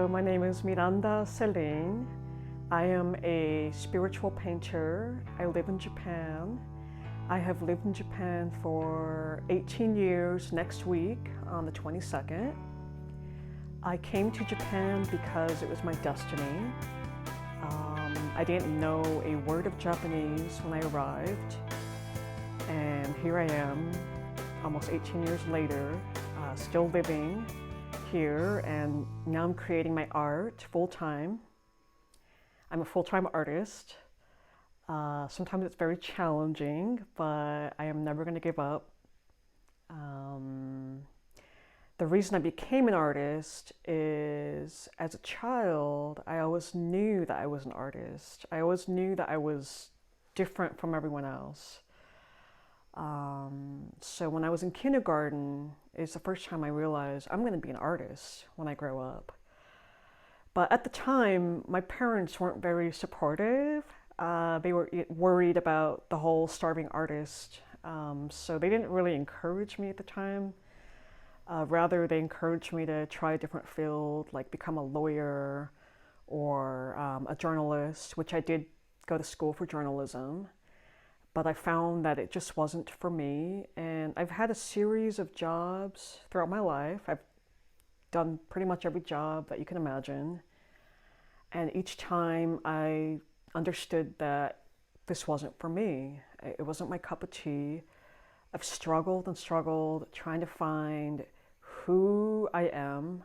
So my name is Miranda Celene. I am a spiritual painter. I live in Japan. I have lived in Japan for 18 years next week on the 22nd. I came to Japan because it was my destiny. I didn't know a word of Japanese when I arrived, and here I am, almost 18 years later, still living here, and now I'm creating my art full-time. I'm a full-time artist. Sometimes it's very challenging, but I am never going to give up. The reason I became an artist is, as a child, I always knew that I was an artist. I always knew that I was different from everyone else. So when I was in kindergarten, it's the first time I realized I'm going to be an artist when I grow up. But at the time, my parents weren't very supportive. They were worried about the whole starving artist. So they didn't really encourage me at the time. Rather, they encouraged me to try a different field, like become a lawyer or a journalist, which I did go to school for journalism. But I found that it just wasn't for me. And I've had a series of jobs throughout my life. I've done pretty much every job that you can imagine. And each time I understood that this wasn't for me. It wasn't my cup of tea. I've struggled and struggled trying to find who I am.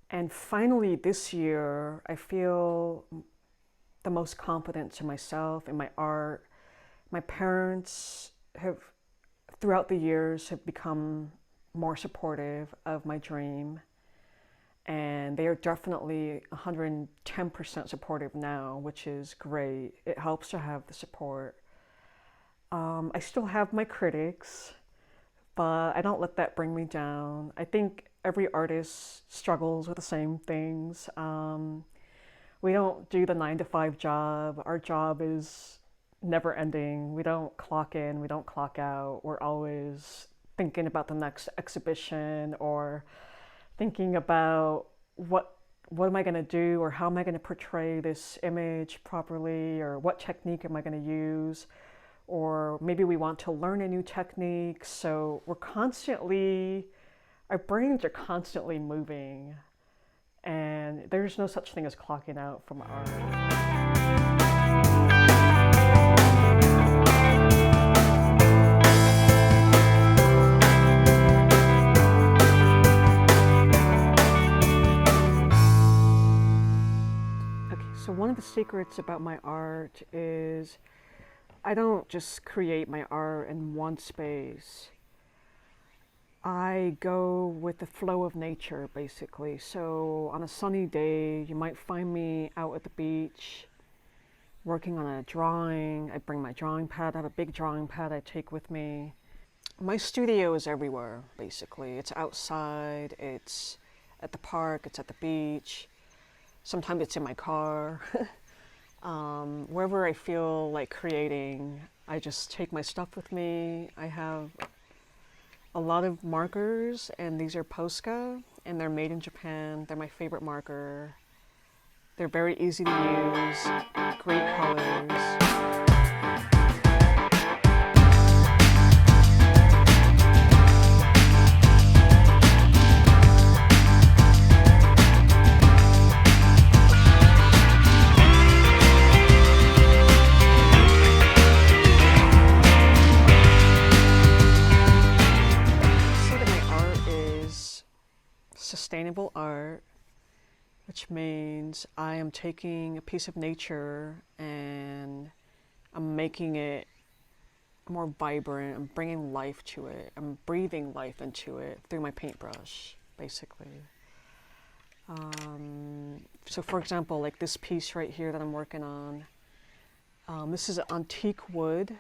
And finally this year, I feel the most confidence in myself, in my art. My parents have, throughout the years, have become more supportive of my dream. And they are definitely 110% supportive now, which is great. It helps to have the support. I still have my critics, but I don't let that bring me down. I think every artist struggles with the same things. We don't do the 9-to-5 job. Our job is never ending. We don't clock in, we don't clock out. We're always thinking about the next exhibition or thinking about what am I going to do, or how am I going to portray this image properly, or what technique am I going to use, or maybe we want to learn a new technique. So we're constantly, our brains are constantly moving, and there's no such thing as clocking out from art. So one of the secrets about my art is I don't just create my art in one space. I go with the flow of nature, basically. So on a sunny day, you might find me out at the beach working on a drawing. I bring my drawing pad. I have a big drawing pad I take with me. My studio is everywhere, basically. It's outside, it's at the park, it's at the beach. Sometimes it's in my car. Wherever I feel like creating, I just take my stuff with me. I have a lot of markers, and these are Posca, and they're made in Japan. They're my favorite marker. They're very easy to use, great colors. Sustainable art, which means I am taking a piece of nature and I'm making it more vibrant. I'm bringing life to it. I'm breathing life into it through my paintbrush, basically. So for example, like this piece right here that I'm working on, this is an antique wood.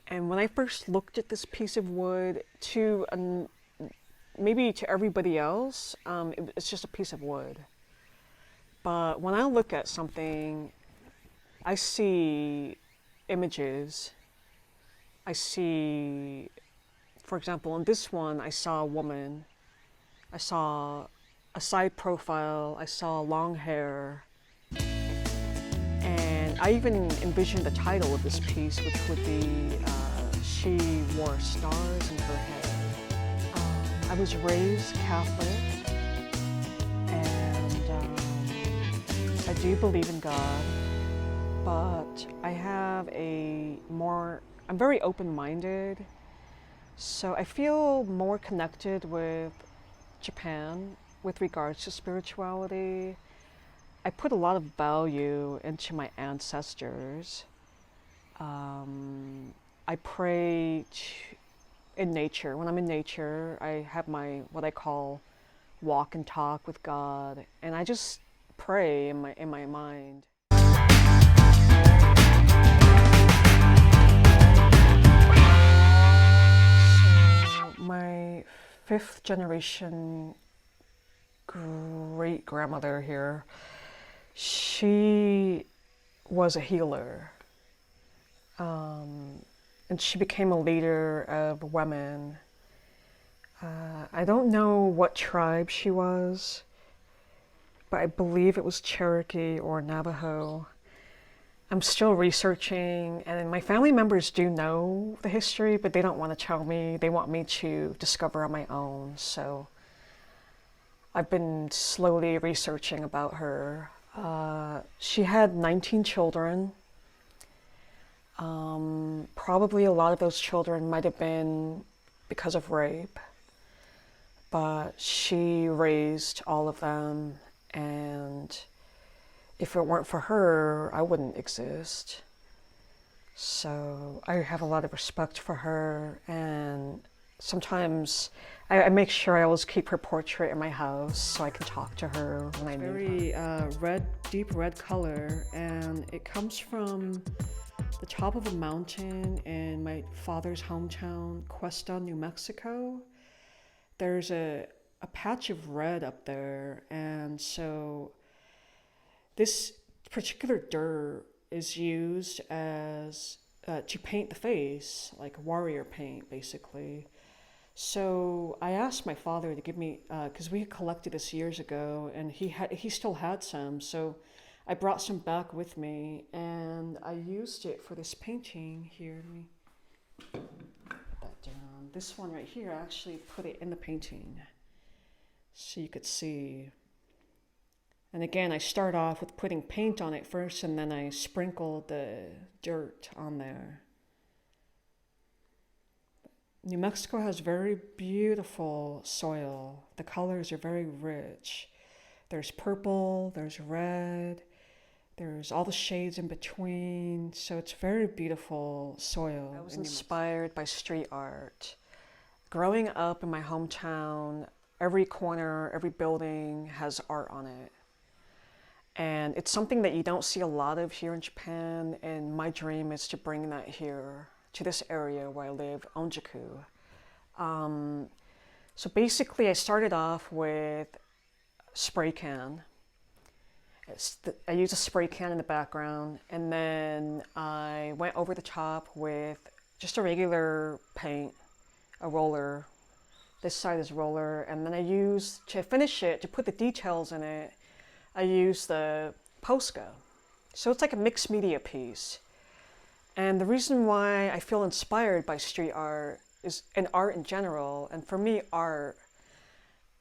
And when I first looked at this piece of wood, maybe to everybody else, it's just a piece of wood. But when I look at something, I see images. I see, for example, in this one, I saw a woman. I saw a side profile, I saw long hair, and I even envisioned the title of this piece, which would be She Wore Stars in Her Hair. I was raised Catholic, and I do believe in God, but I'm very open-minded, so I feel more connected with Japan with regards to spirituality. I put a lot of value into my ancestors. I pray in nature. When I'm in nature, I have my what I call walk and talk with God, and I just pray in my mind. So my fifth generation great grandmother here, she was a healer, and she became a leader of women. I don't know what tribe she was, but I believe it was Cherokee or Navajo. I'm still researching, and my family members do know the history, but they don't want to tell me. They want me to discover on my own. So I've been slowly researching about her. She had 19 children. Probably a lot of those children might have been because of rape, but she raised all of them, and if it weren't for her, I wouldn't exist. So I have a lot of respect for her, and sometimes I make sure I always keep her portrait in my house so I can talk to her when I need her. Very deep red color, and it comes from the top of a mountain in my father's hometown, Cuesta, New Mexico. There's a patch of red up there, and so this particular dirt is used as to paint the face, like warrior paint, basically. So I asked my father to give me, because we had collected this years ago, and he still had some. So I brought some back with me, and I used it for this painting here. Let me put that down. This one right here, I actually put it in the painting, so you could see. And again, I start off with putting paint on it first, and then I sprinkle the dirt on there. New Mexico has very beautiful soil. The colors are very rich. There's purple, there's red, there's all the shades in between. So it's very beautiful soil. I was inspired by street art. Growing up in my hometown, every corner, every building has art on it. And it's something that you don't see a lot of here in Japan, and my dream is to bring that here to this area where I live, Onjaku. So basically I started off with spray can. I used a spray can in the background, and then I went over the top with just a regular paint, a roller. This side is roller, and then I used, to finish it, to put the details in it, I used the Posca. So it's like a mixed media piece. And the reason why I feel inspired by street art is, and art in general, and for me art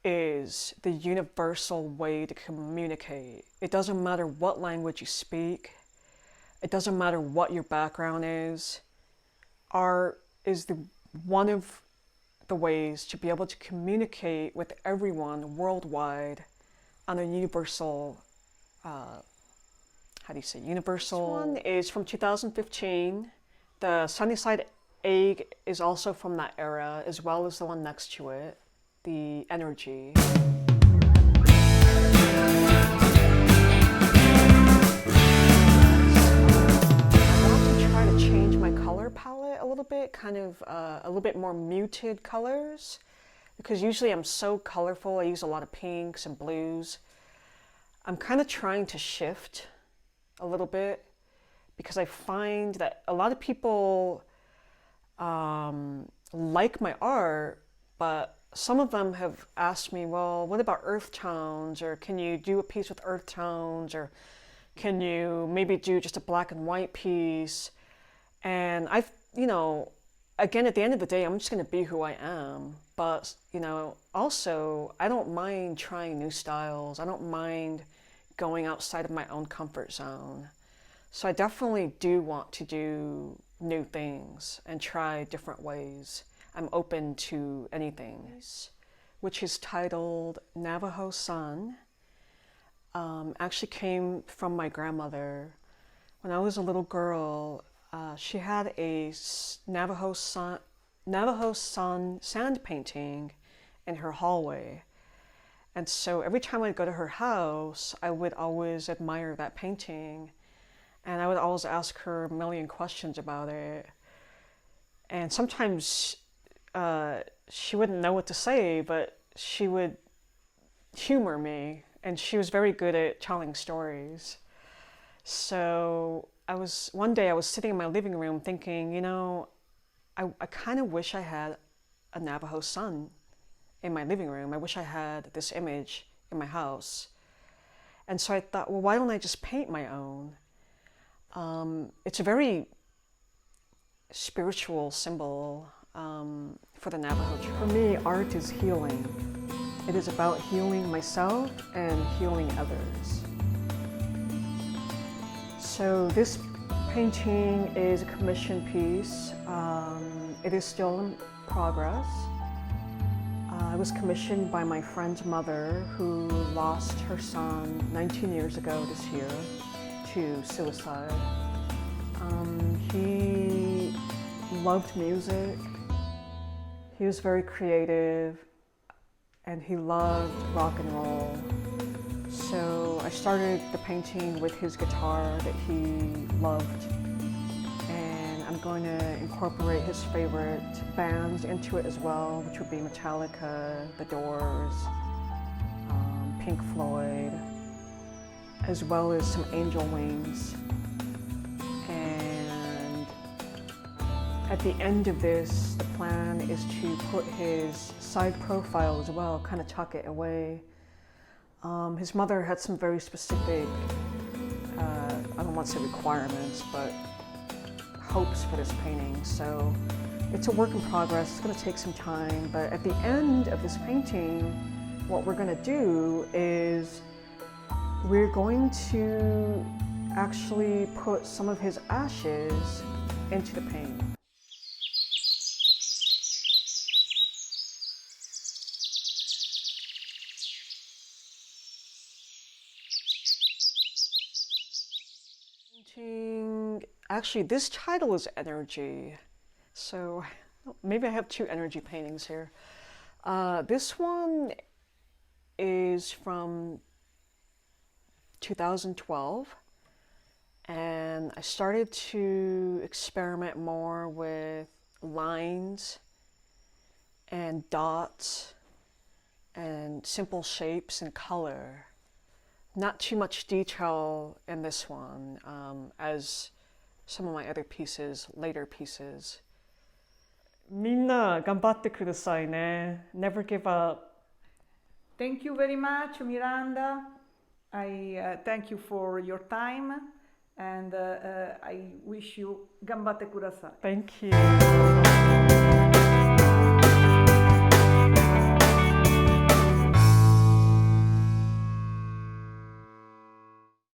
is the universal way to communicate. It doesn't matter what language you speak. It doesn't matter what your background is. Art is one of the ways to be able to communicate with everyone worldwide on a universal, universal. This one is from 2015. The Sunnyside Egg is also from that era, as well as the one next to it, the Energy. I want to try to change my color palette a little bit, kind of a little bit more muted colors, because usually I'm so colorful. I use a lot of pinks and blues. I'm kind of trying to shift a little bit, because I find that a lot of people like my art, but some of them have asked me, well, what about earth tones? Or can you do a piece with earth tones? Or can you maybe do just a black and white piece? And I've, again, at the end of the day, I'm just going to be who I am. But, also, I don't mind trying new styles. I don't mind going outside of my own comfort zone. So I definitely do want to do new things and try different ways. I'm open to anything, which is titled Navajo Sun. Actually came from my grandmother. When I was a little girl, she had a Navajo sun sand painting in her hallway. And so every time I'd go to her house, I would always admire that painting. And I would always ask her a million questions about it. And sometimes she wouldn't know what to say, but she would humor me. And she was very good at telling stories. So one day I was sitting in my living room thinking, I kind of wish I had a Navajo sun in my living room. I wish I had this image in my house. And so I thought, well, why don't I just paint my own? It's a very spiritual symbol for the Navajo tribe. For me, art is healing. It is about healing myself and healing others. So this painting is a commissioned piece. It is still in progress. It was commissioned by my friend's mother, who lost her son 19 years ago this year to suicide. He loved music. He was very creative, and he loved rock and roll. So I started the painting with his guitar that he loved, and I'm going to incorporate his favorite bands into it as well, which would be Metallica, The Doors, Pink Floyd, as well as some angel wings. And at the end of this, the plan is to put his side profile as well, kind of tuck it away. His mother had some very specific, I don't want to say requirements, but hopes for this painting. So it's a work in progress. It's going to take some time, but at the end of this painting, what we're going to do is we're going to actually put some of his ashes into the paint. Actually, this title is Energy, so maybe I have two energy paintings here. This one is from 2012, and I started to experiment more with lines and dots and simple shapes and color. Not too much detail in this one, as some of my other pieces, later pieces. みんな頑張ってくださいね. Never give up. Thank you very much, Miranda. I thank you for your time, and I wish you 頑張ってください. Thank you.